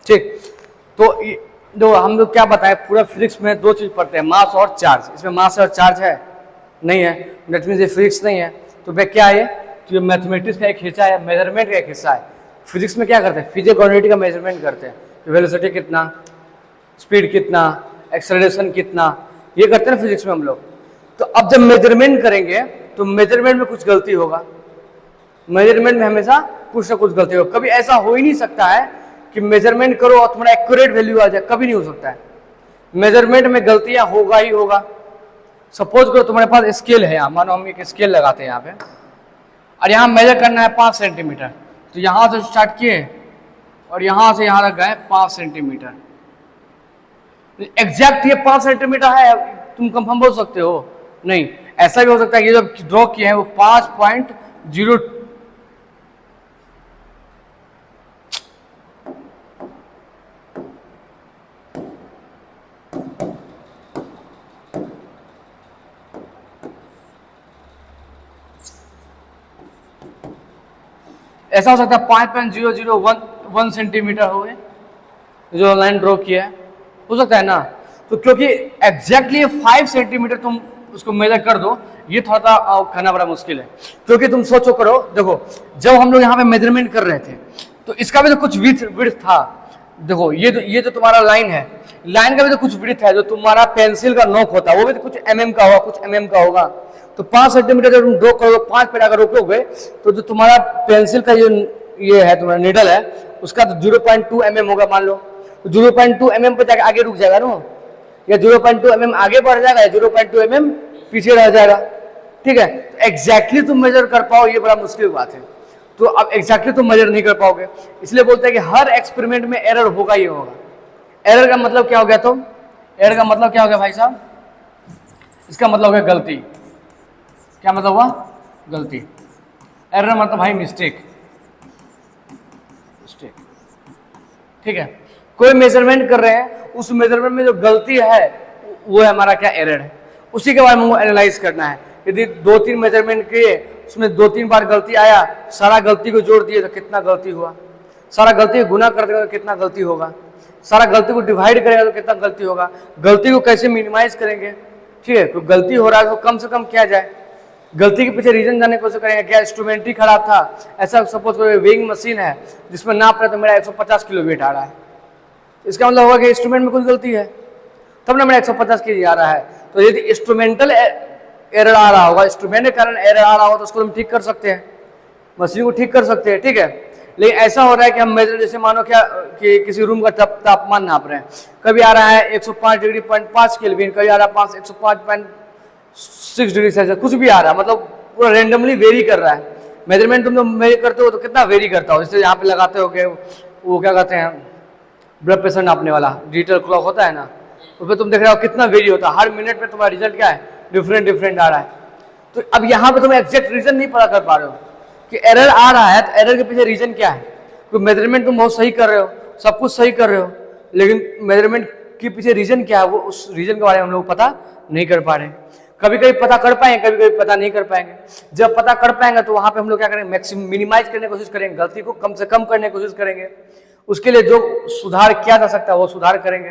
ठीक। तो जो हम लोग क्या बताएं, पूरा फिजिक्स में दो चीज पढ़ते हैं, मास और चार्ज। इसमें मास और चार्ज है नहीं है, डेट मीन्स ये फिजिक्स नहीं है। तो वे क्या है, तो ये मैथमेटिक्स का एक हिस्सा है, मेजरमेंट का एक हिस्सा है। फिजिक्स में क्या करते हैं, फिजिकल क्वांटिटी का मेजरमेंट करते हैं, वेलोसिटी कितना, स्पीड कितना, एक्सेलरेशन कितना, ये करते हैं ना फिजिक्स में हम लोग। तो अब जब मेजरमेंट करेंगे तो मेजरमेंट में कुछ गलती होगा, मेजरमेंट में हमेशा कुछ ना कुछ गलती होगा। कभी ऐसा हो ही नहीं सकता है कि मेजरमेंट करो और तुम्हारा एक्यूरेट वैल्यू आ जाए, कभी नहीं हो सकता है। मेजरमेंट में गलतियां होगा ही होगा। सपोज करो तुम्हारे पास स्केल है, यहाँ मानो हम एक स्केल लगाते हैं यहाँ पे, और यहाँ मेजर करना है 5 सेंटीमीटर। तो यहाँ से स्टार्ट किए और यहाँ से यहाँ तक गए 5 सेंटीमीटर। एग्जैक्ट ये 5 सेंटीमीटर है, तुम कंफर्म बोल सकते हो? नहीं, ऐसा भी हो सकता है कि जो ड्रॉ किए हैं वो 5.0 ऐसा हो सकता है 5.001 सेंटीमीटर हो गए जो लाइन ड्रॉ किया है, हो सकता है ना। तो क्योंकि एग्जैक्टली 5 सेंटीमीटर तुम उसको मेजर कर दो, ये थोड़ा सा करना बड़ा मुश्किल है। क्योंकि तुम सोचो करो, देखो जब हम लोग यहाँ पे मेजरमेंट कर रहे थे तो इसका भी तो कुछ विड्थ था। देखो ये जो तुम्हारा लाइन है, लाइन का भी तो कुछ विड्थ है। जो तुम्हारा पेंसिल का नोक होता है वो भी तो कुछ mm का होगा, कुछ mm का होगा। तो 5 सेंटीमीटर जब तुम ड्रॉ करोगे, 5 पे अगर रोकोगे तो जो तुम्हारा पेंसिल का ये है तुम्हारा निडल है, उसका तो 0.2 mm होगा मान लो। तो 0.2 mm पे जाकर आगे रुक जाएगा ना, या 0.2 mm आगे बढ़ जाएगा, या 0.2 mm पीछे रह जाएगा। ठीक है, तो एग्जैक्टली तुम मेजर कर पाओ ये बड़ा मुश्किल बात है। तो अब एग्जैक्टली तुम मेजर नहीं कर पाओगे, इसलिए बोलते हैं कि हर एक्सपेरिमेंट में एरर होगा ही होगा। एरर का मतलब क्या हो गया? तो एरर का मतलब क्या हो गया भाई साहब? इसका मतलब हो गया गलती। क्या मतलब हुआ? गलती। एरर मतलब भाई मिस्टेक। ठीक है, कोई मेजरमेंट कर रहे हैं, उस मेजरमेंट में जो गलती है वो है हमारा क्या? एरर है। उसी के बारे में हमको एनालाइज करना है। यदि 2-3 मेजरमेंट किए, उसमें 2-3 बार गलती आया, सारा गलती को जोड़ दिए तो कितना गलती हुआ, सारा गलती को गुना कर देगा तो कितना गलती होगा, सारा गलती को डिवाइड करेगा तो कितना गलती होगा, गलती को कैसे मिनिमाइज करेंगे। ठीक है, तो गलती हो रहा है तो कम से कम किया जाए, गलती के पीछे रीजन जानने की कोशिश करेंगे। क्या इंस्ट्रूमेंट ही खराब था? ऐसा सपोज करो वेइंग मशीन है जिसमें नाप रहे तो मेरा 150 किलो वेट आ रहा है, इसका मतलब होगा कि इंस्ट्रूमेंट में कुछ गलती है, तब ना मेरा 150 केजी आ रहा है। तो यदि इंस्ट्रूमेंटल एरर आ रहा होगा, इंस्ट्रूमेंट के कारण एरर आ रहा होगा तो उसको हम ठीक कर सकते हैं, मशीन को ठीक कर सकते हैं। ठीक है, लेकिन ऐसा हो रहा है कि हम मेजर, जैसे मानो क्या कि किसी रूम का तापमान नाप रहे हैं, कभी आ रहा है 105 डिग्री 5 केल्विन, कभी आ रहा है 105.6 डिग्री सेल्सियस, कुछ भी आ रहा है, मतलब पूरा रेंडमली वेरी कर रहा है। मेजरमेंट तुम जब मेजर करते हो तो कितना वेरी करता हो, जैसे यहाँ पे लगाते हो कि वो क्या कहते हैं, ब्लड प्रेशर नापने वाला डिजिटल क्लॉक होता है ना, उसमें तुम देख रहे हो कितना वेरी होता है, हर मिनट में तुम्हारा रिजल्ट क्या है, डिफरेंट आ रहा है। तो अब यहाँ पे तुम एग्जैक्ट रीजन नहीं पता कर पा रहे हो कि एरर आ रहा है, तो एरर के पीछे रीजन क्या है। क्योंकि मेजरमेंट तुम बहुत सही कर रहे हो, सब कुछ सही कर रहे हो, लेकिन मेजरमेंट के पीछे रीजन क्या है, वो उस रीजन के बारे में हम लोग पता नहीं कर पा रहे। कभी कभी पता कर पाएंगे, कभी कभी पता नहीं कर पाएंगे। जब पता कर पाएंगे तो वहां पे हम लोग क्या करेंगे, मैक्सिमम मिनिमाइज करने की कोशिश करेंगे, गलती को कम से कम करने की कोशिश करेंगे। उसके लिए जो सुधार किया जा सकता है वो सुधार करेंगे।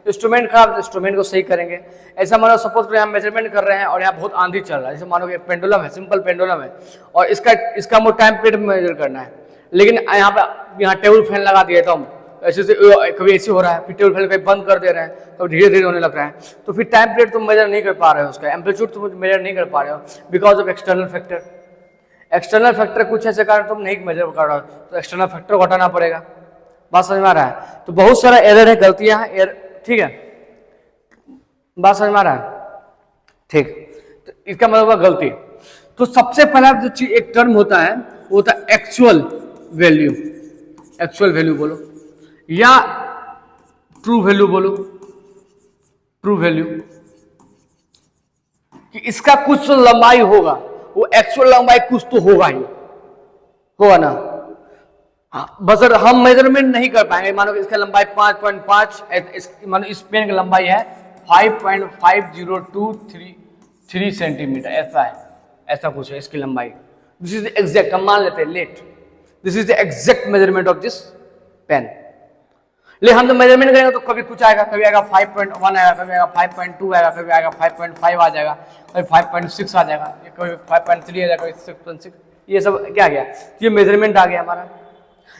इंस्ट्रूमेंट खराब तो इंस्ट्रूमेंट को सही करेंगे। ऐसा मानो सपोज करें हम मेजरमेंट कर रहे हैं और यहाँ बहुत आंधी चल रहा है, जैसे मानो कि पेंडुलम है, सिंपल पेंडुलम है, और इसका हमको टाइम पीरियड मेजर करना है, लेकिन यहाँ टेबल फैन लगा दिया तो हम ऐसे कभी ऐसे हो रहा है, फिर टेबल फैन कभी बंद कर दे रहे हैं तो धीरे धीरे होने लग रहा है, तो फिर टाइम पीरियड तुम मेजर नहीं कर पा रहे हो, उसका एम्पलीट्यूड तुम मेजर नहीं कर पा रहे हो because of external factor. External factor कुछ ऐसे कारण तुम नहीं मेजर कर रहे हो, तो एक्सटर्नल फैक्टर को हटाना पड़ेगा। बात समझ में आ रहा है? तो बहुत सारा एरर है, गलतियां हैं, ठीक है, बात समझ में आ रहा है? ठीक, तो इसका मतलब है गलती। तो सबसे पहला जो चीज एक टर्म होता है वो होता है एक्चुअल वैल्यू। एक्चुअल वैल्यू बोलो या ट्रू वैल्यू बोलो, ट्रू वैल्यू, कि इसका कुछ तो लंबाई होगा, वो एक्चुअल लंबाई कुछ तो होगा ही, होगा ना। बस हम मेजरमेंट नहीं कर पाएंगे, मानो कि इसका लंबाई 5.5, मानो इस पेन की लंबाई है 5.5023 सेंटीमीटर, ऐसा है, ऐसा कुछ है इसकी लंबाई। दिस इज द एग्जैक्ट, हम मान लेते हैं let, this is the exact measurement of this pen. लेकिन हम तो मेजरमेंट करेंगे तो कभी कुछ आएगा, कभी आएगा 5.1 आएगा, कभी आएगा 5.2 आएगा, कभी आएगा 5.5 आ जाएगा, कभी 5.6 आ जाएगा, कभी 5.3 आ जाएगा, कभी 6.6। ये सब क्या गया, ये मेजरमेंट आ गया हमारा,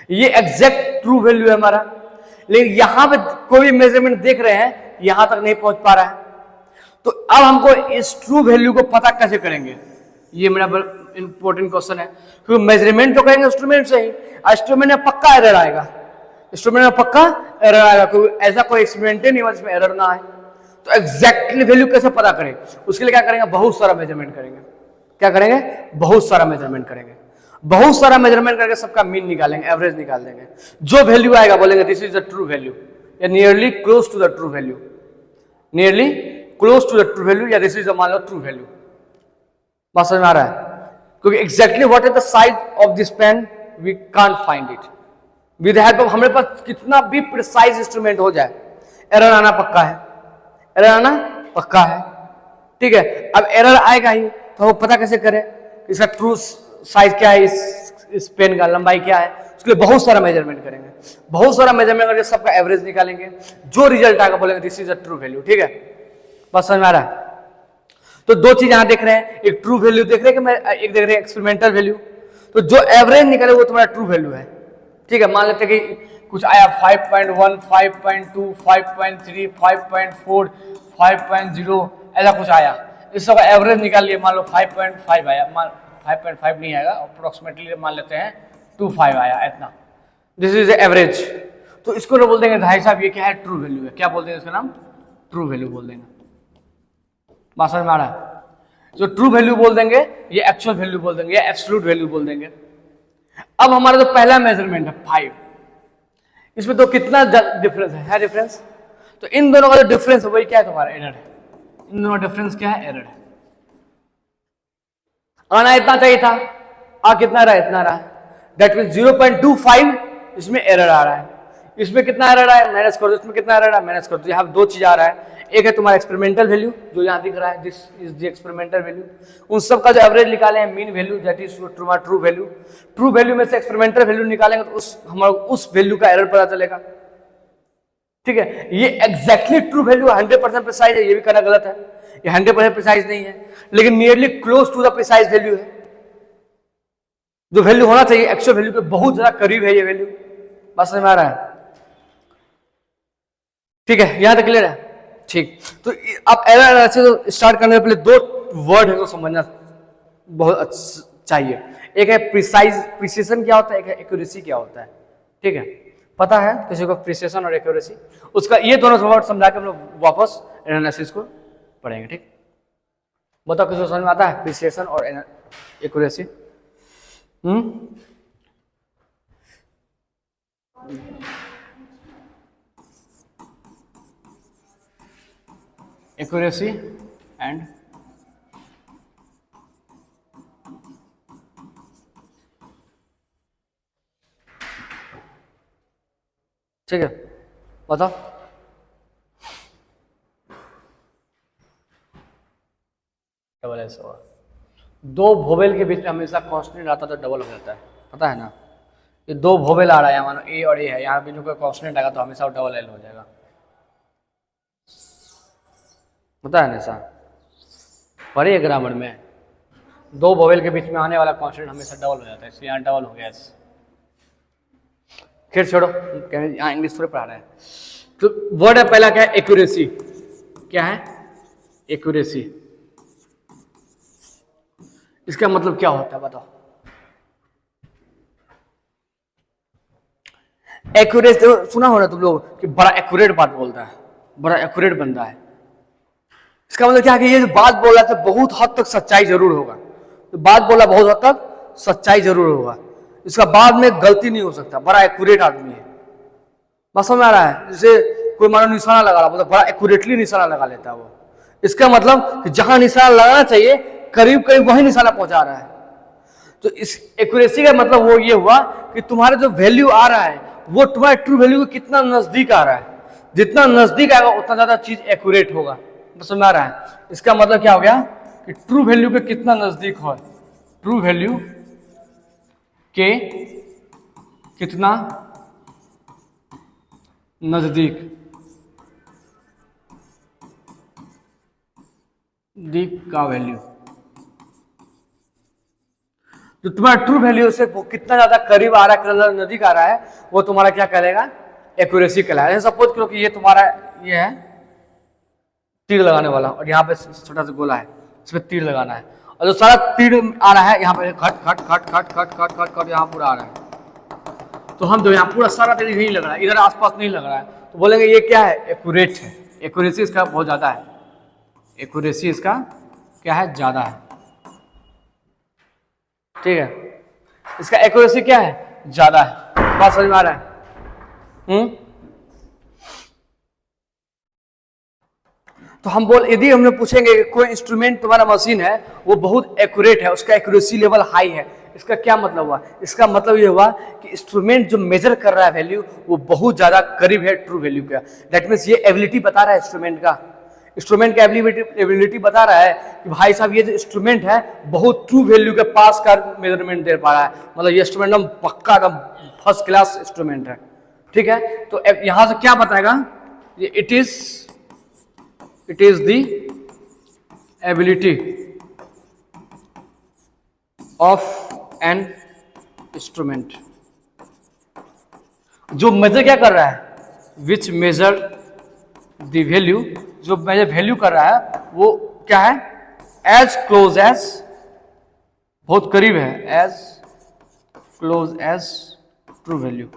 ये एग्जैक्ट ट्रू वैल्यू है हमारा। लेकिन यहां पे कोई मेजरमेंट देख रहे हैं यहां तक नहीं पहुंच पा रहा है, तो अब हमको इस ट्रू वैल्यू को पता कैसे करेंगे, ये मेरा इंपॉर्टेंट क्वेश्चन है। क्योंकि मेजरमेंट तो करेंगे इंस्ट्रूमेंट से ही, इंस्ट्रूमेंट में पक्का एरर आएगा, इंस्ट्रूमेंट में पक्का एरर आएगा, क्योंकि ऐसा कोई एक्सपेरिमेंट नहीं हुआ जिसमें एरर ना आए। तो एग्जैक्टली वैल्यू कैसे पता करें, उसके लिए क्या करेंगे, बहुत सारा मेजरमेंट करेंगे। क्या करेंगे, बहुत सारा मेजरमेंट करेंगे, बहुत सारा मेजरमेंट करके सबका मीन निकालेंगे, एवरेज निकाल देंगे। जो वैल्यू आएगा बोलेंगे this is the true value, या nearly close to the true value, nearly close to the true value, या दिस इज मान लो ट्रू वैल्यू। बात समझ में आ रहा है, क्योंकि exactly what is the size of this pen we can't find it with help of, हमारे पास कितना भी प्रिसाइज इंस्ट्रूमेंट हो जाए एरर आना पक्का है, एरर आना पक्का है। ठीक है, अब एरर आएगा ही तो वो पता कैसे करें इसका ट्रू साइज क्या है, इस पेन का लंबाई क्या है, उसके लिए बहुत सारा मेजरमेंट करेंगे, बहुत सारा मेजरमेंट करके सबका एवरेज निकालेंगे, जो रिजल्ट आएगा बोलेंगे this is a true value. ठीक है, बस समझ में आ रहा है। तो दो चीज यहां देख रहे हैं, एक ट्रू वैल्यू देख रहे हैं, एक देख रहे हैं एक्सपेरिमेंटल वैल्यू। तो जो एवरेज निकले वो तुम्हारा ट्रू वैल्यू है। ठीक है, मान लेते हैं कि कुछ आया 5.1, 5.2, 5.3, 5.4, 5.0 ऐसा कुछ आया, इस सब का एवरेज निकाल लिए, मान लो 5.5 आया, 5.5 नहीं आएगा, अप्रोक्सीमेटली मान लेते हैं 2.5 आया, इतना, दिस इज एवरेज। तो इसको ना बोल देंगे भाई साहब ये क्या है, ट्रू वैल्यू है। क्या बोल देंगे इसका नाम, ट्रू वैल्यू बोल देंगे। बात समझ में आ रहा है, जो ट्रू वैल्यू बोल देंगे, ये एक्चुअल वैल्यू बोल देंगे, या एब्सोल्यूट वैल्यू बोल देंगे। अब हमारा जो पहला मेजरमेंट है 5, इसमें तो कितना डिफरेंस है डिफरेंस। तो इन दोनों का जो डिफरेंस है वही क्या है, तुम्हारा एरर है। इन दोनों डिफरेंस क्या है, एरर है। आना इतना चाहिए था, आ कितना रहा, इतना रहा, दैट मीन 0.25 इसमें एरर आ रहा है। इसमें कितना एरर आया, माइनस कर दो, इसमें कितना एरर आया, माइनस कर दो। यहाँ दो चीज आ रहा है, एक है तुम्हारा एक्सपेरिमेंटल वैल्यू जो यहाँ दिख रहा है, this is the experimental value, उन सब का जो एवरेज निकाले हैं, मीन वैल्यू दैट इज तुम्हारा ट्रू वैल्यू। ट्रू वैल्यू में से एक्सपेरिमेंटल वैल्यू निकालेंगे तो उस वैल्यू का एरर पता चलेगा। ठीक है, ये एग्जैक्टली ट्रू वैल्यू 100% प्रिसाइज है, ये भी कहना गलत है, ये 100% प्रिसाइज नहीं है, लेकिन nearly close to the precise value है। जो वैल्यू होना चाहिए एक्चुअल वैल्यू के बहुत ज्यादा करीब है ये वैल्यू। बस समझ में आ रहा है, ठीक है, यहां तक क्लियर है। ठीक, तो आप एरर एनालिसिस स्टार्ट करने से पहले दो वर्ड है तो समझना बहुत चाहिए। एक है प्रिसाइज, प्रिसिशन क्या होता है, एक है एक्यूरेसी क्या होता है। ठीक है, पता है किसी को प्रिसिशन और एक्यूरेसी, उसका ये दोनों वर्ड समझा के हम लोग वापस एनालिसिस को पढ़ेंगे। ठीक, बताओ किसी को समझ में आता है प्रिसिशन और एक्यूरेसी। एक्यूरेसी एंड ठीक है, बताओ। डबल एस होगा, दो वोवेल के बीच में हमेशा कांस्टेंट आता तो डबल हो जाता है, पता है ना। ये दो वोवेल आ रहा है, मानो ए और ए है, यहाँ बीच में कोई कांस्टेंट आएगा तो हमेशा डबल एल हो जाएगा, पता है ना ऐसा। पढ़िए ग्रामर में, दो वोवेल के बीच में आने वाला कांस्टेंट हमेशा डबल हो जाता है, इसलिए यहाँ डबल हो गया। खैर छोड़ो, यहाँ इंग्लिश थोड़े पढ़ा रहे हैं। तो वर्ड है पहला क्या है, एक्यूरेसी। क्या है, एक्यूरेसी। इसका मतलब क्या होता है बताओ। एक्यूरेट सुना हो ना तुम लोग कि बड़ा एक्यूरेट बात बोलता है, बड़ा एक्यूरेट बंदा है। इसका मतलब क्या है कि ये जो बात बोला तो बहुत हद तक सच्चाई जरूर होगा, तो बात बोला बहुत हद तक सच्चाई जरूर होगा, इसका बाद में गलती नहीं हो सकता, बड़ा एक्यूरेट आदमी है। बस समझ में आ रहा है, जैसे कोई मानो निशाना लगा रहा, मतलब बड़ा एक्यूरेटली निशाना लगा लेता है वो। इसका मतलब कि जहां निशाना लगाना चाहिए करीब करीब वही निशाना पहुंचा रहा है। तो इस एक्यूरेसी का मतलब वो ये हुआ कि तुम्हारा जो वैल्यू आ रहा है वो तुम्हारे ट्रू वैल्यू के कितना नजदीक आ रहा है, जितना नजदीक आएगा उतना ज्यादा चीज एक्यूरेट होगा। समझ में आ रहा है, इसका मतलब क्या हो गया कि ट्रू वैल्यू के कितना नजदीक हो, ट्रू वैल्यू के कितना नजदीक दीक का वैल्यू, जो तुम्हारा ट्रू वैल्यू से वो कितना ज्यादा करीब आ रहा है, कितना नजदीक आ रहा है, वो तुम्हारा क्या कहलाएगा, एक्यूरेसी कहलाएगा। सपोज करो कि ये तुम्हारा ये है तीर लगाने वाला, और यहाँ पे छोटा सा गोला है, इसमें तीर लगाना है, और जो सारा तीर आ रहा है यहाँ पे खट खट खट खट खट खट खट खट यहाँ पूरा आ रहा है, तो हम जो यहाँ पूरा सारा तीर यहीं लग रहा है, इधर आसपास नहीं लग रहा है, तो बोलेंगे ये क्या है, एक्यूरेट है। एक्यूरेसी इसका बहुत ज्यादा है, एक्यूरेसी इसका क्या है, ज्यादा है। ठीक है, इसका एक्यूरेसी क्या है, ज्यादा है। बात समझ में आ रहा है? तो हम यदि हम लोग पूछेंगे कि कोई इंस्ट्रूमेंट तुम्हारा मशीन है वो बहुत एक्यूरेट है, उसका एक्यूरेसी लेवल हाई है, इसका क्या मतलब हुआ? इसका मतलब ये हुआ कि इंस्ट्रूमेंट जो मेजर कर रहा है वैल्यू वो बहुत ज्यादा करीब है ट्रू वैल्यू का। दैट मीन्स ये एबिलिटी बता रहा है इंस्ट्रूमेंट का, इंस्ट्रूमेंट का एबिलिटी बता रहा है कि भाई साहब ये जो इंस्ट्रूमेंट है बहुत ट्रू वैल्यू के पास का मेजरमेंट दे पा रहा है, मतलब ये इंस्ट्रूमेंट एकदम पक्का एकदम फर्स्ट क्लास इंस्ट्रूमेंट है। ठीक है, तो यहां से क्या बताएगा, it is the ability of an instrument, जो मेजर क्या कर रहा है, विच मेजर द वैल्यू, जो मेजर वैल्यू कर रहा है वो क्या है, एज क्लोज एज, बहुत करीब है, as close as true value.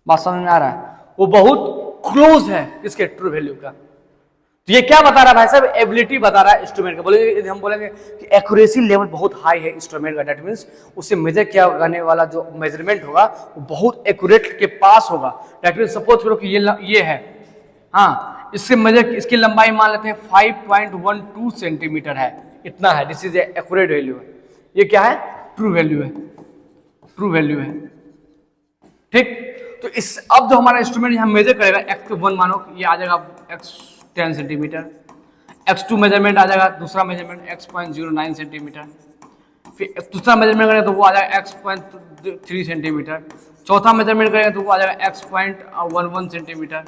बात समझ में आ रहा है? वो बहुत क्लोज है किसके, ट्रू वैल्यू का। तो ये क्या बता रहा है भाई साहब, एबिलिटी बता रहा है इंस्ट्रूमेंट का। बोलेंगे हम बोलेंगे कि एक्यूरेसी लेवल बहुत हाई है इंस्ट्रूमेंट का, दैट मींस उससे मेजर किया करने वाला जो मेजरमेंट होगा वो बहुत एक्यूरेट के पास होगा। दैट मींस सपोज करो कि ये है, हाँ, इससे मेजर, इसकी लंबाई मान लेते हैं 5.12 सेंटीमीटर है, इतना है, दिस इज एक्यूरेट वैल्यू है। ये क्या है, ट्रू वैल्यू है, ट्रू वैल्यू है। ठीक, तो इस अब जो हमारा इंस्ट्रूमेंट यहाँ मेजर करेगा, x1 मानो ये आ जाएगा x 10 सेंटीमीटर, x2 मेजरमेंट आ जाएगा, दूसरा मेजरमेंट x.09 सेंटीमीटर, फिर दूसरा मेजरमेंट करेंगे तो वो आ जाएगा x.3 सेंटीमीटर, चौथा मेजरमेंट करेंगे तो वो आ जाएगा x.11 सेंटीमीटर,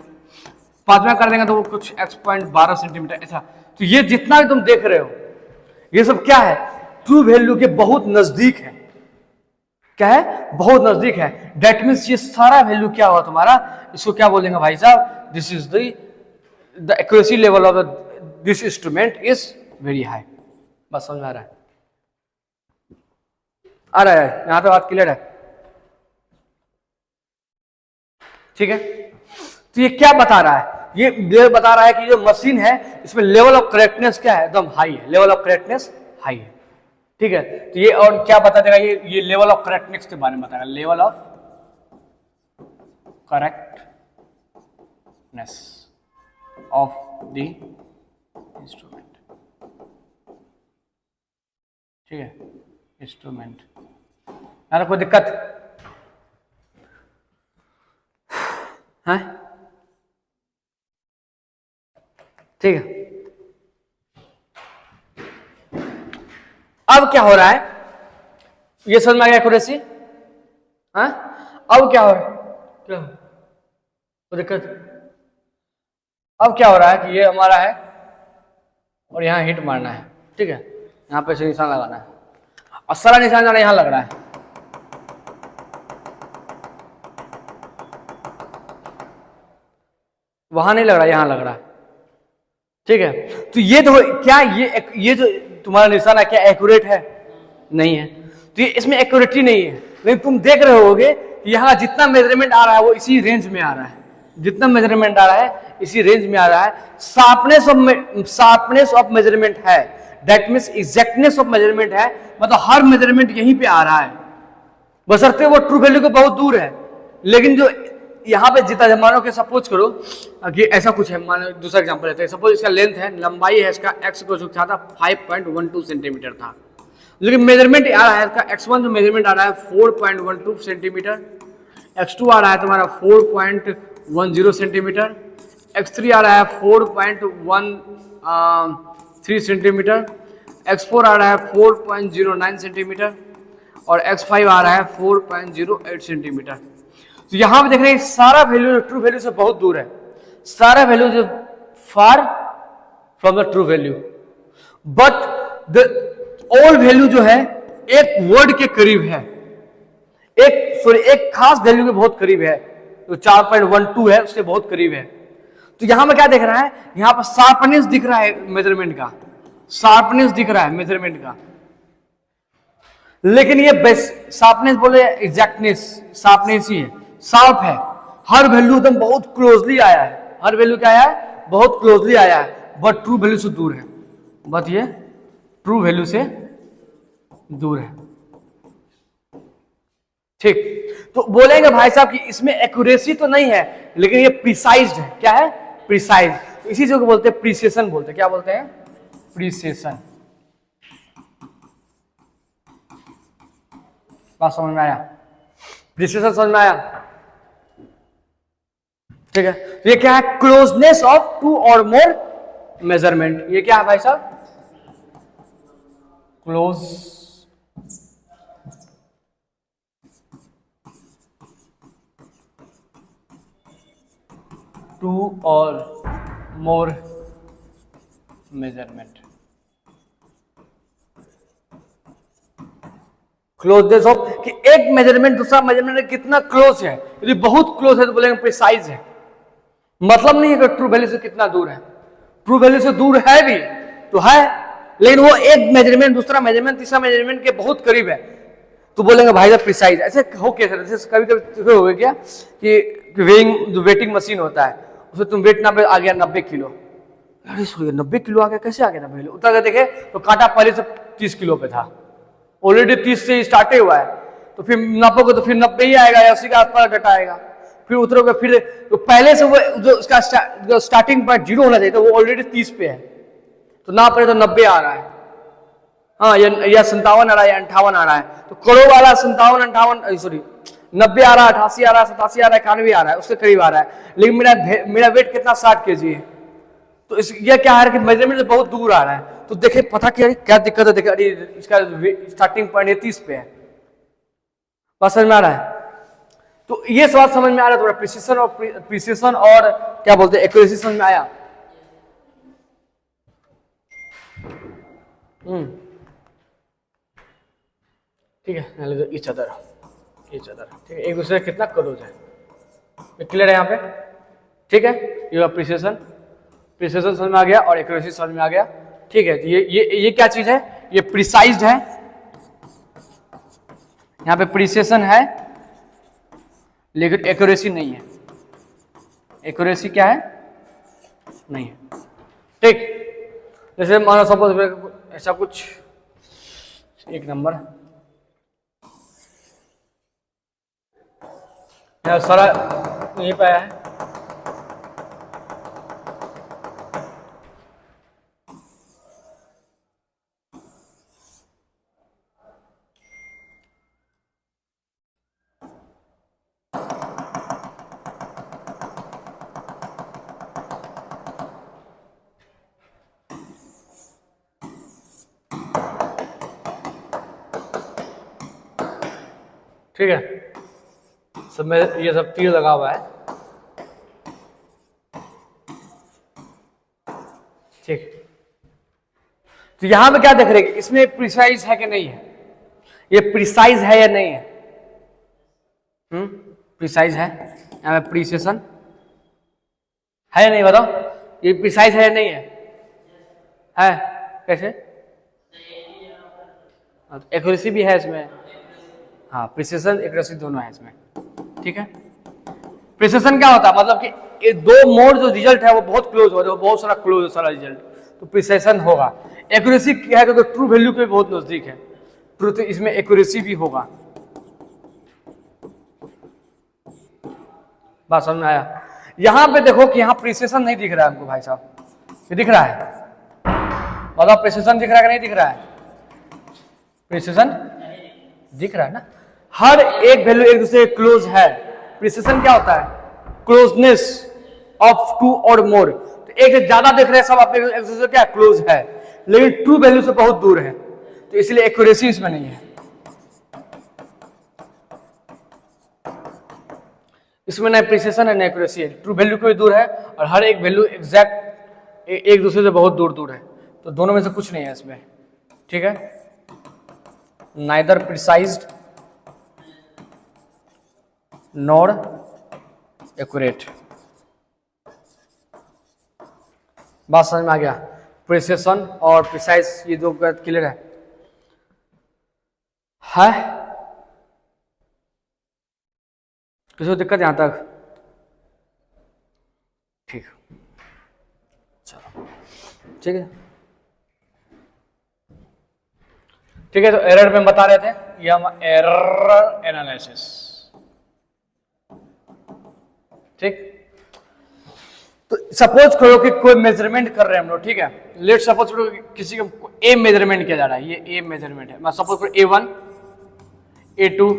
पांचवा कर देंगे तो वो कुछ x.12 सेंटीमीटर, ऐसा। तो ये जितना भी तुम देख रहे हो ये सब क्या है, ट्रू वैल्यू के बहुत नजदीक है। क्या है, बहुत नजदीक है। दैट मीन्स ये सारा वैल्यू क्या हुआ तुम्हारा, इसको क्या बोलेंगे भाई साहब, this is the accuracy level of this instrument is very high. बस समझ में आ रहा है? आ रहा है यहां तो बात क्लियर है? ठीक है, तो ये क्या बता रहा है, ये बता रहा है कि जो मशीन है इसमें लेवल ऑफ करेक्टनेस क्या है, एकदम हाई है, लेवल ऑफ करेक्टनेस हाई है। ठीक है, तो ये और क्या बता देगा, ये लेवल ऑफ करेक्टनेस के बारे में बताएगा, level of correctness of the instrument. ठीक है, इंस्ट्रूमेंट, यार कोई दिक्कत है? ठीक है, अब क्या हो रहा है, ये समझ में आ गया एक्यूरेसी? हाँ, अब क्या हो रहा है, क्या कोई दिक्कत? अब क्या हो रहा है कि ये हमारा है और यहाँ हिट मारना है। ठीक है, यहाँ पे से निशान लगाना है और सारा निशान जाना यहाँ लग रहा है। वहां नहीं लग रहा, यहां लग रहा है। ठीक है, तो ये तो क्या, ये जो तुम्हारा निशान है क्या एक्यूरेट है? नहीं है, तो ये इसमें एक्यूरेटी नहीं है। लेकिन तुम देख रहे होगे कि यहाँ जितना मेजरमेंट आ रहा है वो इसी रेंज में आ रहा है, जितना मेजरमेंट आ रहा है इसी रेंज में आ रहा है। शार्पनेस ऑफ मेजरमेंट है, that means exactness of measurement है, मतलब हर मेजरमेंट यहीं पे आ रहा है, बशर्ते वो ट्रू वैल्यू को बहुत दूर है। लेकिन जो यहाँ पे जितना मानो कि सपोज करो कि ऐसा कुछ है, मानो दूसरा एग्जांपल लेते हैं, सपोज इसका लेंथ है, लंबाई है इसका x को जो था 5.12 सेंटीमीटर था, लेकिन मेजरमेंट आ रहा है इसका x1 जो मेजरमेंट आ रहा है 4.12 सेंटीमीटर, x2 आ रहा है तुम्हारा 4.10 सेंटीमीटर, x3 आ रहा है 4.13 सेंटीमीटर, x4 आ रहा है 4.09 सेंटीमीटर और x5 आ रहा है 4.08 सेंटीमीटर। तो यहां पे देख रहे हैं सारा वैल्यू ट्रू वैल्यू से बहुत दूर है, सारा वैल्यू जो far from the true value, but the all value जो है एक वर्ड के करीब है, एक खास वैल्यू के बहुत करीब है, जो 4.12 है उसके बहुत करीब है। तो यहां में क्या दिख रहा है, यहां पर शार्पनेस दिख रहा है मेजरमेंट का, शार्पनेस दिख रहा है मेजरमेंट का, लेकिन ये बेस्ट शार्पनेस बोले एग्जैक्टनेस, शार्पनेस ही है, शार्प है, हर वैल्यू एकदम बहुत क्लोजली आया है, हर वैल्यू क्या आया है, बहुत क्लोजली आया है, बट ट्रू वैल्यू से दूर है, बट ये ट्रू वैल्यू से दूर है। ठीक, तो बोलेंगे भाई साहब कि इसमें एक्यूरेसी तो नहीं है, लेकिन ये प्रिसाइज्ड है, क्या है, प्रिसाइज, तो इसी जो बोलते हैं प्रिसिशन बोलते हैं, क्या बोलते हैं, प्रिसिशन। बात समझ में आया, प्रिसिशन समझ में आया, ठीक है। तो ये क्या है, क्लोजनेस ऑफ टू और मोर मेजरमेंट, ये क्या है भाई साहब, क्लोज टू और मोर मेजरमेंट, क्लोजनेस ऑफ कि एक मेजरमेंट दूसरा मेजरमेंट कितना क्लोज है, यदि बहुत क्लोज है तो बोलेंगे प्रिसाइज है, मतलब नहीं है कि ट्रू वैल्यू से कितना दूर है, ट्रू वैल्यू से दूर है भी तो है, लेकिन वो एक मेजरमेंट दूसरा मेजरमेंट तीसरा मेजरमेंट के बहुत करीब है, तो बोलेंगे भाई साहब प्रिसाइज। ऐसे हो कैसे, जैसे कभी कभी हो गया कि वेइंग जो वेटिंग मशीन होता है उसमें तुम वेट नापे आ गया 90 किलो, अरे 90 किलो आ गया, कैसे आ गया 90 किलो, उतर के देखे तो कांटा पहले से 30 किलो पे था, ऑलरेडी 30 से स्टार्ट हुआ है, तो फिर नापोगे तो फिर 90 ही आएगा या 80 के आसपास घटा आएगा, फिर उतरोगे फिर तो पहले से वो जो उसका स्टार्टिंग पॉइंट 0 होना चाहिए, तो वो ऑलरेडी 30 पे है, तो ना पड़े तो 90 आ रहा है, हाँ या 57 आ रहा है या 58 आ रहा है, तो करोड़ वाला 57 58 सॉरी 90 आ रहा है, 88 आ रहा है, 87 आ रहा है, 91 आ रहा है, उसके करीब आ रहा है, लेकिन मेरा वेट कितना 60 kg है, तो ये क्या है कि मेजरमेंट से बहुत दूर आ रहा है, तो देखे पता क्या दिक्कत है, देखे अरे इसका स्टार्टिंग पॉइंट 30 पे है, बात समझ में आ रहा है, तो ये सवाल समझ में आ रहा है, थोड़ा प्रिसिशन और क्या बोलते हैं एक्यूरेसी समझ में आया। ठीक है, इस चादर ठीक है, एक दूसरे कितना क्लोज है, क्लियर है यहाँ पे, ठीक है, ये प्रिसिशन समझ में आ गया और एक्यूरेसी समझ में आ गया, ठीक है। ये क्या चीज है, ये प्रिसाइज्ड है, यहाँ पे प्रिसिशन है लेकिन एक्यूरेसी नहीं है, एक्यूरेसी क्या है, नहीं है, ठीक। जैसे मानो सपोज ऐसा कुछ एक नंबर सारा यहीं पे आया है, ठीक है, सब में ये सब तीर लगा हुआ है, ठीक। तो यहां पे क्या देख रहे हैं, इसमें प्रिसाइज है कि नहीं है, ये प्रिसाइज है या नहीं है, प्रिसाइज है, यहाँ पे प्रिसिशन है या नहीं, बताओ, ये प्रिसाइज है या नहीं है कैसे, एक्यूरेसी भी है इसमें, हाँ प्रिसिशन एक्यूरेसी दोनों है इसमें, ठीक है। प्रिसिशन क्या होता है, मतलब कि ये दो मोड जो रिजल्ट है वो बहुत क्लोज हो रहा है, बहुत सारा क्लोज है सारा रिजल्ट, तो प्रिसिशन होगा। एक्यूरेसी क्या है, तो ट्रू वैल्यू के बहुत नजदीक है, ट्रू, तो इसमें एक्यूरेसी भी होगा, बात समझ में आया। यहां पे देखो कि यहां प्रिसिशन नहीं दिख रहा है हमको भाई साहब, ये दिख रहा है, बताओ प्रिसिशन दिख रहा है कि नहीं दिख रहा है, प्रिसिशन दिख रहा है ना, हर एक वैल्यू एक दूसरे के क्लोज है। प्रिसिशन क्या होता है, क्लोजनेस ऑफ टू और मोर, तो एक से ज्यादा देख रहे हैं सब अपने एक दूसरे क्या क्लोज है, लेकिन ट्रू वैल्यू से बहुत दूर है, तो इसलिए एक्यूरेसी इसमें नहीं है। इसमें ना प्रिसिशन है ना एक्यूरेसी है, ट्रू वैल्यू कोई दूर है और हर एक वैल्यू एग्जैक्ट एक दूसरे से बहुत दूर दूर है, तो दोनों में से कुछ नहीं है इसमें, ठीक है। नाइदर प्रिसाइज्ड नॉर एक्यूरेट, बात समझ में आ गया। प्रिसिशन और प्रिसाइज ये दो क्लियर है? किसी को दिक्कत यहां तक? ठीक, चलो ठीक है ठीक है। तो एरर में बता रहे थे, ये हम एरर एनालिसिस, ठीक। तो सपोज करो कि कोई मेजरमेंट कर रहे हैं हम लोग, ठीक है। लेट सपोज करो कि किसी को ए मेजरमेंट किया जा रहा है, ये ए मेजरमेंट है। मैं सपोज करो A1, A2,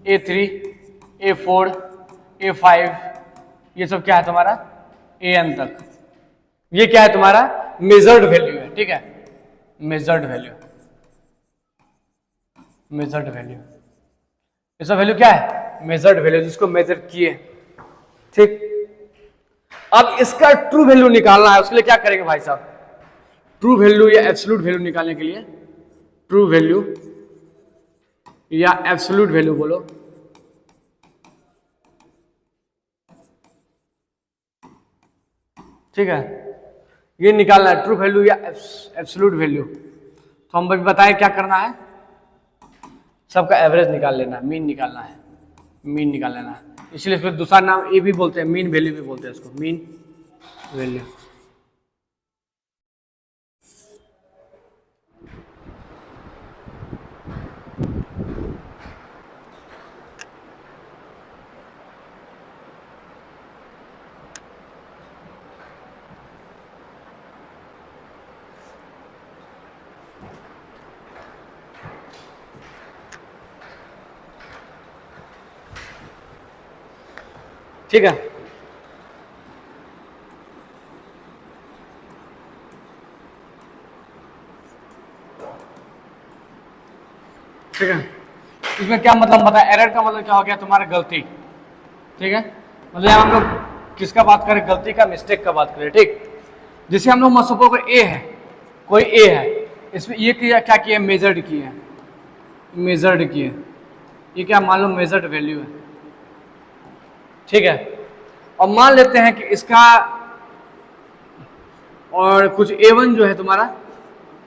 A3, A4, A5, ये सब क्या है तुम्हारा AN तक, ये क्या है तुम्हारा मेजर्ड वैल्यू है, ठीक है। मेजर्ड वैल्यू, मेजर्ड वैल्यू, ये सब वैल्यू क्या है मेजर्ड वैल्यू, जिसको मेजर किए, ठीक। अब इसका ट्रू वैल्यू निकालना है, उसके लिए क्या करेंगे भाई साहब? ट्रू वैल्यू या एब्सोल्यूट वैल्यू निकालने के लिए ट्रू वैल्यू या एब्सोल्यूट वैल्यू बोलो, ठीक है। ये निकालना है ट्रू वैल्यू या एब्सोल्यूट वैल्यू। तो हम बताएं क्या करना है, सबका एवरेज निकाल लेना है, मीन निकालना है, मीन निकाल लेना है। इसलिए इसको दूसरा नाम ये भी बोलते हैं, मीन वैल्यू भी बोलते हैं इसको, मीन वैल्यू। ठीक है, ठीक है। इसमें क्या मतलब पता है, एरर का मतलब क्या हो गया तुम्हारा गलती, ठीक है। मतलब हम लोग किसका बात करें, गलती का, मिस्टेक का बात करें, ठीक। जिसे हम लोग मसों को ए है, कोई ए है, इसमें ये किया क्या किया, मेजर्ड किया, मेजर्ड किया, ये क्या मान लो मेजर्ड वैल्यू है, ठीक है। और मान लेते हैं कि इसका और कुछ A1 जो है तुम्हारा,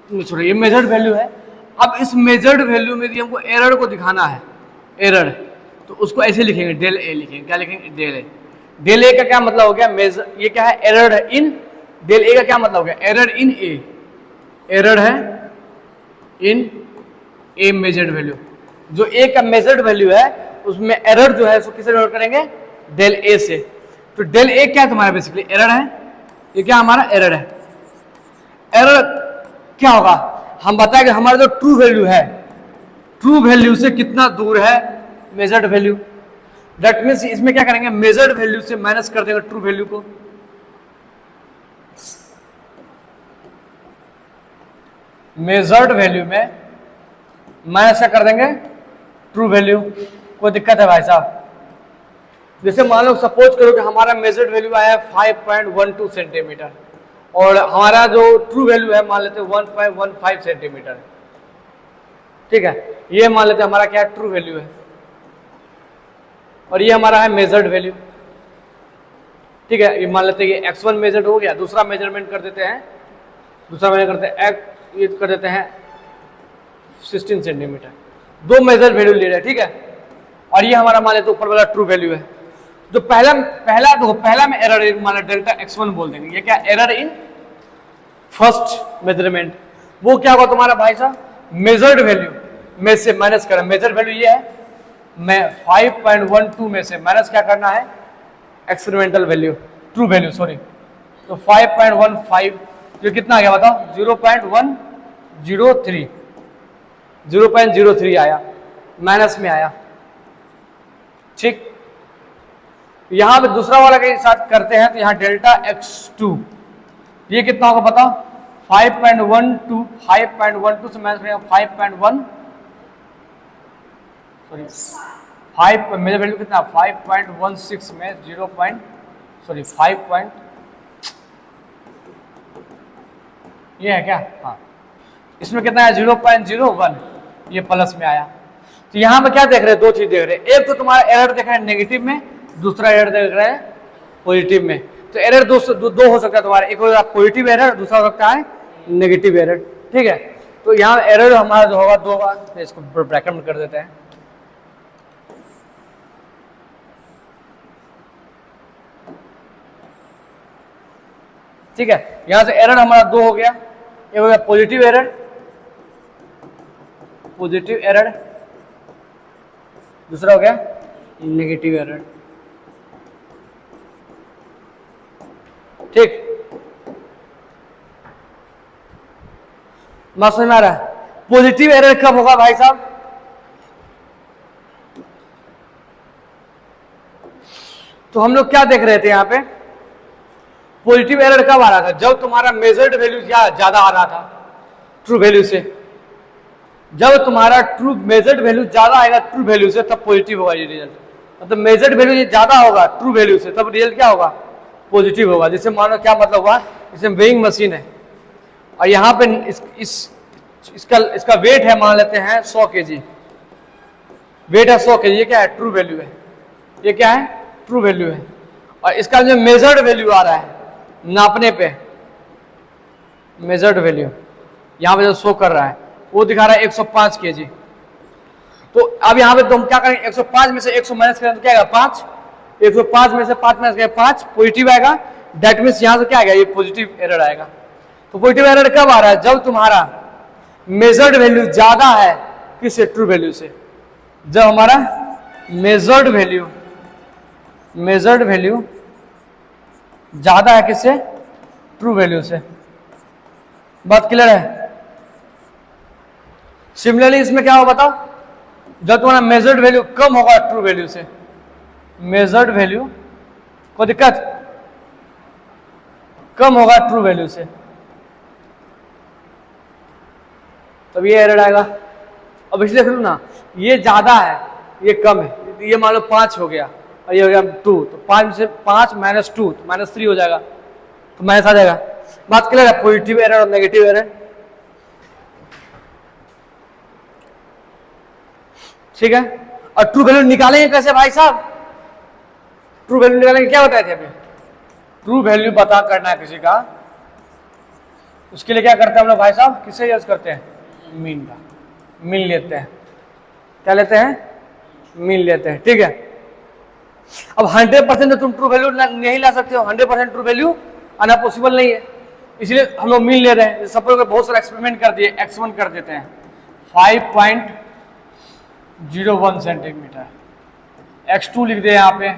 छोड़ो ये मेजर्ड वैल्यू है। अब इस मेजर्ड वैल्यू में भी हमको एरर को दिखाना है, एरर, तो उसको ऐसे लिखेंगे, डेल ए लिखेंगे, क्या लिखेंगे, डेल ए। डेल ए का क्या मतलब हो गया, मेजर, ये क्या है, एरर है इन, डेल ए का क्या मतलब हो गया, एरर इन ए, एरर है इन ए मेजर्ड वैल्यू। जो ए का मेजर्ड वैल्यू है उसमें एरर जो है उसको किससे नोट करेंगे, डेल ए से। तो डेल ए क्या है तुम्हारा, बेसिकली एरर है, ये क्या हमारा एरर है। एरर क्या होगा, हम बताएंगे हमारा जो ट्रू वैल्यू है, ट्रू वैल्यू से कितना दूर है मेजर्ड वैल्यू। दैट मीन्स इसमें क्या करेंगे, मेजर्ड वैल्यू से माइनस कर देंगे ट्रू वैल्यू को, मेजर्ड वैल्यू में माइनस कर देंगे ट्रू वैल्यू। कोई दिक्कत है भाई साहब? जैसे मान लो सपोज करो कि हमारा मेजर्ड वैल्यू आया 5.12 सेंटीमीटर और हमारा जो ट्रू वैल्यू है मान लेते हैं 1.15 सेंटीमीटर, ठीक है। ये मान लेते हैं हमारा क्या ट्रू वैल्यू है और ये हमारा है मेजर्ड वैल्यू, ठीक है। ये मान लेते हैं कि x1 मेजर्ड हो गया, दूसरा मेजरमेंट कर देते हैं, दूसरा मेजर करते हैं ये कर देते हैं 16 सेंटीमीटर, दो मेजर वैल्यू ले रहे हैं, ठीक है। और ये हमारा मान लेते ऊपर वाला ट्रू वैल्यू है। जो पहला में एरर माना डेल्टा x1 बोल देंगे, ये क्या एरर इन फर्स्ट मेजरमेंट, वो क्या होगा तुम्हारा भाई साहब, मेजर्ड वैल्यू में से माइनस करना, मेजर वैल्यू ये है, मैं 5.12 में से माइनस क्या करना है, experimental value, true value sorry. तो 5.15 जो कितना आ गया बताओ, 0.03 आया, माइनस में आया, ठीक। यहां पे दूसरा वाला के साथ करते हैं तो यहां डेल्टा x2 ये कितना होगा बताओ, 5.12 से माइनस में 5.1 सॉरी 5 मेजर वैल्यू कितना 5.16 में 5 ये है क्या, हाँ इसमें कितना है 0.01, ये प्लस में आया। तो यहाँ पे क्या देख रहे हैं, दो चीज देख रहे हैं, एक तो तुम्हारा एरर देख रहे हैं नेगेटिव में, दूसरा एरर देख रहे हैं पॉजिटिव में। तो एरर दो हो सकता है तुम्हारा, एक होगा पॉजिटिव एरर, दूसरा हो सकता है नेगेटिव एरर, ठीक है। तो यहाँ एरर हमारा जो होगा दो होगा, तो इसको ब्रैकेट में कर देते हैं। ठीक है, यहां से एरर हमारा दो हो गया, एक हो गया पॉजिटिव एरर, दूसरा हो गया नेगेटिव एरर। ठीक, बात समझ में आ रहा है। पॉजिटिव एरर कब होगा भाई साहब, तो हम लोग क्या देख रहे थे यहाँ पे, पॉजिटिव एरर कब आ रहा था, जब तुम्हारा मेजर्ड वैल्यू ज्यादा आ रहा था ट्रू वैल्यू से। जब तुम्हारा ट्रू मेजर्ड वैल्यू ज्यादा आएगा ट्रू वैल्यू से, तब पॉजिटिव होगा ये रिजल्ट। मतलब मेजर्ड वैल्यू ज्यादा होगा ट्रू वैल्यू से, तब रिजल्ट क्या होगा, पॉजिटिव होगा। जैसे मानो क्या मतलब हुआ, जैसे वेइंग मशीन है और यहाँ पे इसका वेट है, मान लेते हैं 100 kg, वेट है 100 kg, ये क्या है, ट्रू वैल्यू है, ये क्या है, ट्रू वैल्यू है। और इसका जो मेजर्ड वैल्यू आ रहा है नापने पे, मेजर्ड वैल्यू यहाँ पे जो शो कर रहा है वो दिखा रहा है 105 kg। तो अब यहाँ पे तुम क्या करेंगे, 105 में से 100 माइनस करें तो क्या आएगा 5, 105 में से 5 माइनस करें 5, पॉजिटिव आएगा। दैट मीन्स यहाँ से क्या आएगा, ये पॉजिटिव एरर आएगा। तो पॉजिटिव एरर कब आ रहा है, जब तुम्हारा मेजर्ड वैल्यू ज्यादा है किससे, ट्रू वैल्यू से। जब हमारा मेजर्ड वैल्यू ज्यादा है किससे, ट्रू वैल्यू से। बात क्लियर है। सिमिलरली इसमें क्या होगा बताओ, जब तुम्हारा मेजर्ड वैल्यू कम होगा ट्रू वैल्यू से, मेजर्ड वैल्यू कोई दिक्कत कम होगा ट्रू वैल्यू से, तब ये एरर आएगा। अब इसलिए देख लो ना, ये ज्यादा है ये कम है, ये मान लो 5 हो गया और ये हो गया 2, तो 5 में से 5 माइनस 2 तो -3 हो जाएगा, तो माइनस आ जाएगा। बात क्लियर है, पॉजिटिव एरर और नेगेटिव एरर, ठीक है। और ट्रू वैल्यू निकालेंगे कैसे भाई साहब, ट्रू वैल्यू निकालेंगे, क्या बताए थे अभी, ट्रू वैल्यू पता करना है किसी का, उसके लिए क्या करते हैं हम लोग भाई साहब, किसे यूज करते हैं, मीन का, मीन लेते हैं, क्या लेते हैं, मीन लेते हैं, ठीक है। अब 100% तो तुम ट्रू वैल्यू नहीं ला सकते हो, 100% ट्रू वैल्यू आना पॉसिबल नहीं है, इसलिए हम लोग मीन ले रहे हैं। सपोज बहुत सारा एक्सपेरिमेंट कर दिए, x1 कर देते हैं 5.01 सेंटीमीटर, x2 लिख दिए यहाँ पे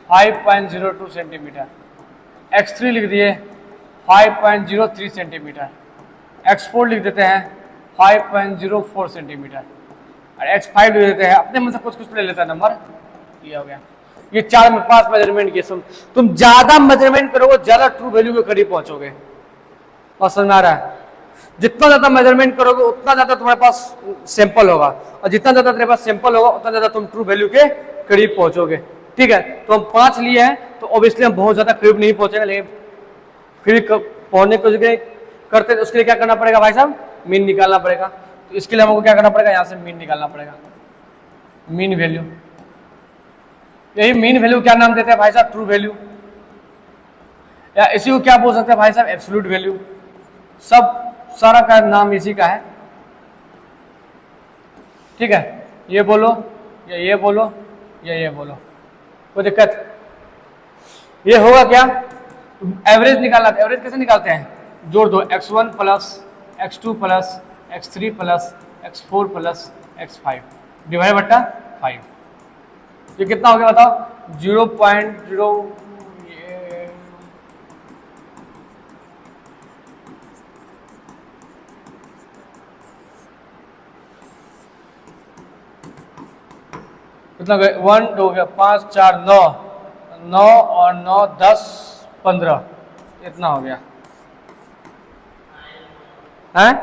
5.02 सेंटीमीटर, x3 लिख दिए 5.03 सेंटीमीटर, x4 लिख देते हैं 5.04 सेंटीमीटर और x5 लिख देते हैं, अपने मन से कुछ ले लेता है नंबर, ये हो गया। ये 4 में 5 मेजरमेंट किए, तुम ज्यादा मेजरमेंट करोगे ज्यादा ट्रू वैल्यू के करीब पहुंचोगे। और समझ में आ रहा है, जितना ज्यादा मेजरमेंट करोगे उतना ज्यादा तुम्हारे पास सैंपल होगा, और जितना ज्यादा तुम्हारे पास सैंपल होगा उतना ज्यादा तुम ट्रू वैल्यू के करीब पहुंचोगे, ठीक है। तो हम 5 लिए हैं, तो ऑब्वियसली हम बहुत ज्यादा करीब नहीं पहुंचेंगे, लेकिन फिर पहुंचने को करते हैं, उसके लिए क्या करना पड़ेगा भाई साहब, मीन निकालना पड़ेगा। तो इसके लिए हमको क्या करना पड़ेगा, यहाँ से मीन निकालना पड़ेगा, मीन वैल्यू। यही मीन वैल्यू क्या नाम देते हैं भाई साहब, ट्रू वैल्यू, या इसी को क्या बोल सकते हैं भाई साहब, एब्सोल्यूट वैल्यू। सब सारा का नाम इसी का है, ठीक है। ये बोलो या ये बोलो या ये बोलो, कोई दिक्कत। ये होगा क्या, एवरेज निकालना, एवरेज कैसे निकालते हैं, जोड़ दो, x1 plus x2 plus x3 plus x4 plus x5 divide बट्टा 5, ये कितना हो गया बताओ, 0.0 कितना, 1 2 हो गया, 5 4 9, 9 और 9 10 15, इतना हो गया है,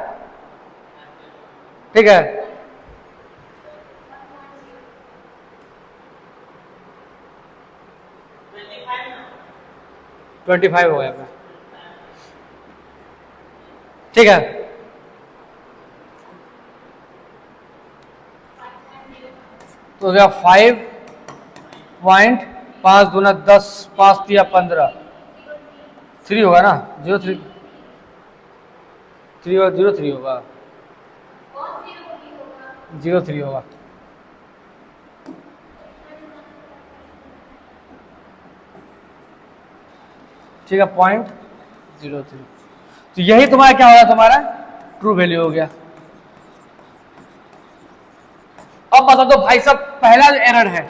ठीक है। 25 हो गया अपना। ठीक है, तो हो गया 5.5 दूना 10, 5 3 15, 3 होगा ना, 03 3 और 03 होगा, 03 होगा। ठीक है, 0.03, तो यही तुम्हारा क्या होगा, तुम्हारा ट्रू वैल्यू हो गया। अब बता दो भाई साहब, पहला जो एरर है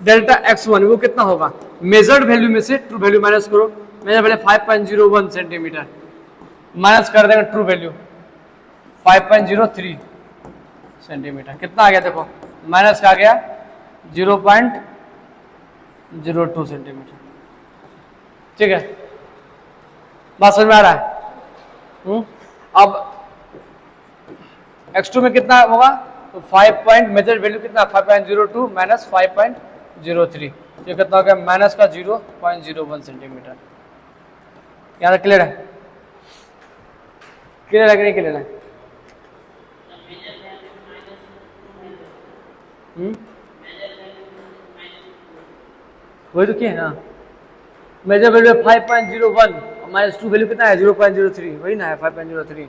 डेल्टा x1 वो कितना होगा, मेजर्ड वैल्यू में से ट्रू वैल्यू माइनस करो। मैंने पहले 5.01 सेंटीमीटर माइनस कर देंगे ट्रू वैल्यू 5.03 सेंटीमीटर, कितना आ गया देखो, माइनस का आ गया 0.02 सेंटीमीटर। ठीक है, बात समझ में आ रहा है? अब x2 में कितना होगा, तो 5 मेजर वैल्यू कितना, 5.02 माइनस 5.03, ये कितना हो गया, माइनस का 0.01 सेंटीमीटर। यहाँ तक क्लियर है? क्लियर है कि नहीं क्लियर है? वही तो क्या है ना, मेजर वैल्यू 5.01 माइनस 2 वैल्यू कितना है 0.03, वही ना है 5.03।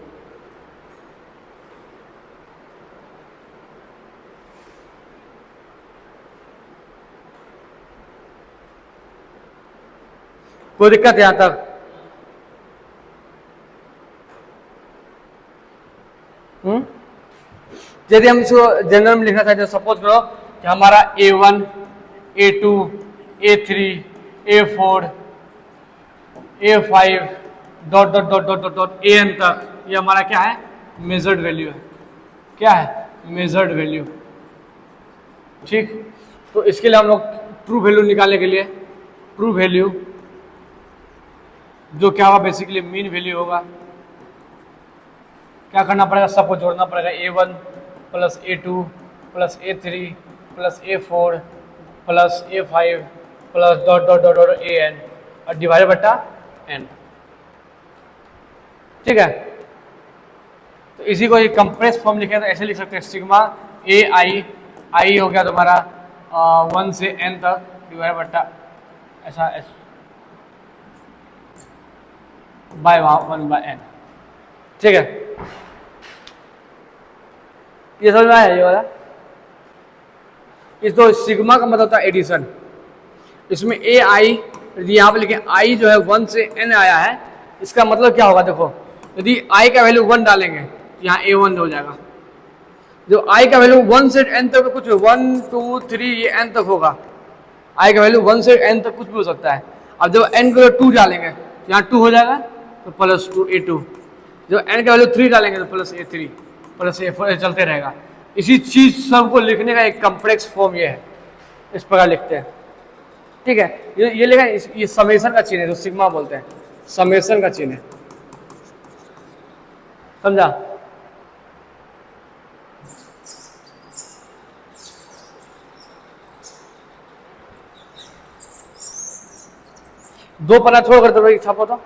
कोई दिक्कत है यहां तक? यदि हम इसको जनरल में लिखना चाहते हैं, सपोज करो कि हमारा A1 A2 A3 A4 A5 dot dot dot dot dot dot AN तक, ये हमारा क्या है, मेजर्ड वैल्यू है। क्या है, मेजर्ड वैल्यू। ठीक, तो इसके लिए हम लोग ट्रू वैल्यू निकालने के लिए, ट्रू वैल्यू जो क्या होगा, बेसिकली मीन वैल्यू होगा। क्या करना पड़ेगा, सबको जोड़ना पड़ेगा, A1 plus A2 plus A3 plus A4 plus A5 plus dot dot dot dot AN और डिवाइडेड बटा N। ठीक है, तो इसी को एक कंप्रेस फॉर्म लिखे तो ऐसे लिख सकते हैं, सिग्मा AI हो गया तुम्हारा 1 से N तक डिवाइडेड बटा ऐसा बाय 1 बाय N। ठीक है, ये समझ में आया ये वाला? इस तो सिग्मा का मतलब होता है एडिशन, इसमें AI यदि यहाँ पे लिखे I जो है 1 से N आया है, इसका मतलब क्या होगा, देखो यदि I का वैल्यू 1 डालेंगे यहाँ A1 हो जाएगा, जो I का वैल्यू 1 से N तक कुछ 1 2 3 ये N तक होगा, I का वैल्यू 1 से N तक कुछ भी हो सकता है। अब जब N का वैल्यू 2 डालेंगे यहाँ 2 हो जाएगा, तो प्लस 2 A2, जब N का वैल्यू 3 डालेंगे तो प्लस A3 प्लस A4 चलते रहेगा। इसी चीज सबको लिखने का एक कॉम्प्लेक्स फॉर्म ये है, इस प्रकार लिखते हैं। ठीक है, ये लिखा है, ये समेशन का चिन्ह है, जो सिग्मा बोलते हैं, समेशन का चिन्ह है, समझा? दो पन्ना छोड़ कर तो छापो तो